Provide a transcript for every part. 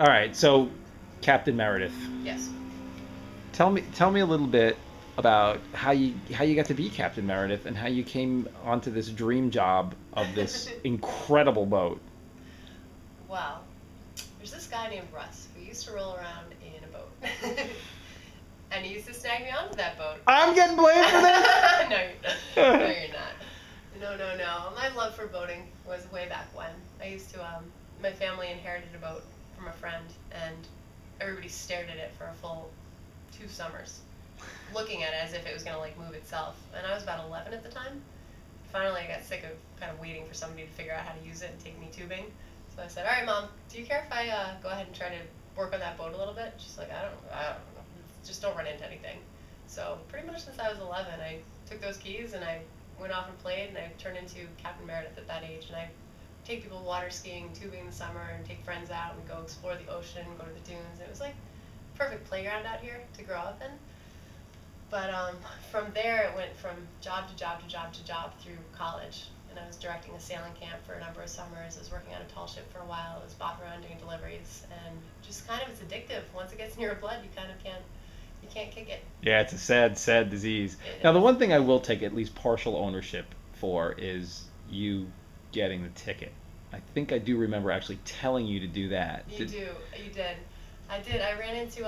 All right, so Captain Meredith, Yes. tell me a little bit about how you got to be Captain Meredith and how you came onto this dream job of this incredible boat. Well, there's this guy named Russ who used to roll around in a boat. And he used to snag me onto that boat. I'm getting blamed for this. No, you're not. No, you're not. No, no, no. My love for boating was way back when. I used to, my family inherited a boat from a friend, and everybody stared at it for a full 2 summers, looking at it as if it was going to, like, move itself. And I was about 11 at the time. Finally, I got sick of kind of waiting for somebody to figure out how to use it and take me tubing. So I said, all right, Mom, do you care if I go ahead and try to work on that boat a little bit? She's like, I don't know. Just don't run into anything. So pretty much since I was 11, I took those keys and I went off and played, and I turned into Captain Meredith at that age. And I take people water skiing, tubing in the summer, and take friends out and go explore the ocean, go to the dunes. And it was like perfect playground out here to grow up in. But from there, it went from job to job to job to job through college. And I was directing a sailing camp for a number of summers. I was working on a tall ship for a while. I was bopping around doing deliveries. And just kind of, it's addictive. Once it gets in your blood, you can't kick it. Yeah, it's a sad, sad disease. It Now, the is. one thing I will take at least partial ownership for is you getting the ticket. I think I do remember actually telling you to do that. You do. You did. I did. I ran into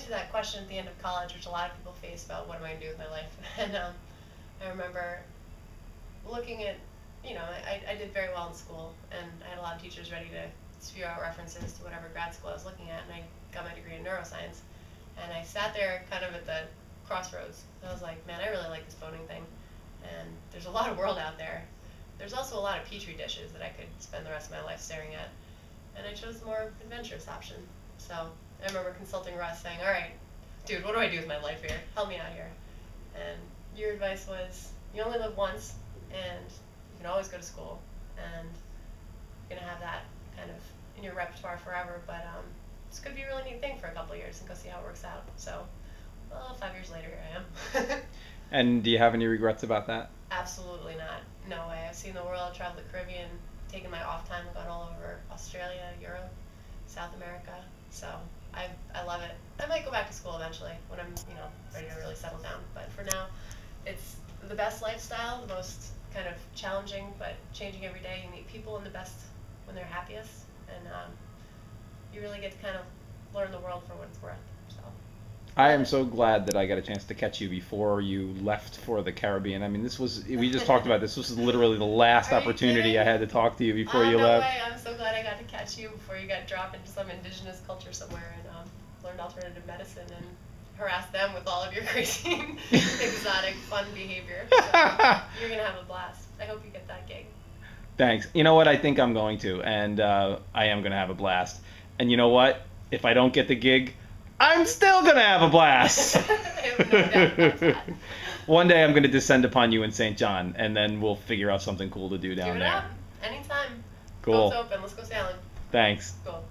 that question at the end of college, which a lot of people face about what am I going to do with my life. And I remember looking at, I did very well in school, and I had a lot of teachers ready to spew out references to whatever grad school I was looking at, and I got my degree in neuroscience. And I sat there kind of at the crossroads. I was like, man, I really like this boating thing. And there's a lot of world out there. There's also a lot of petri dishes that I could spend the rest of my life staring at. And I chose the more adventurous option. So I remember consulting Russ saying, all right, dude, what do I do with my life here? Help me out here. And your advice was, you only live once, and you can always go to school, and you're going to have that kind of in your repertoire forever. But this could be a really neat thing for a couple of years, and go see how it works out. So, well, 5 years later, here I am. And do you have any regrets about that? Absolutely not. No way. I've seen the world, traveled the Caribbean, taken my off time, and gone all over Australia, Europe, South America. So I love it. I might go back to school eventually when I'm ready to really settle down. But for now, it's the best lifestyle, the most kind of challenging, but changing every day. You meet people in the best when they're happiest, and you really get to kind of learn the world for what it's worth. So I am so glad that I got a chance to catch you before you left for the Caribbean. I mean, we just talked about this. This was literally the last Are you opportunity I kidding? had to talk to you before Oh, you no left. way. I'm so glad I got to catch you before you got dropped into some indigenous culture somewhere and learned alternative medicine and harassed them with all of your crazy, exotic, fun behavior. So you're going to have a blast. I hope you get that gig. Thanks. You know what? I think I'm going to, and I am going to have a blast. And you know what? If I don't get the gig, I'm still going to have a blast. I have no doubt about that. One day I'm going to descend upon you in St. John, and then we'll figure out something cool to do Give down it there. up. Anytime. Cool. Boat's open. Let's go sailing. Thanks. Cool.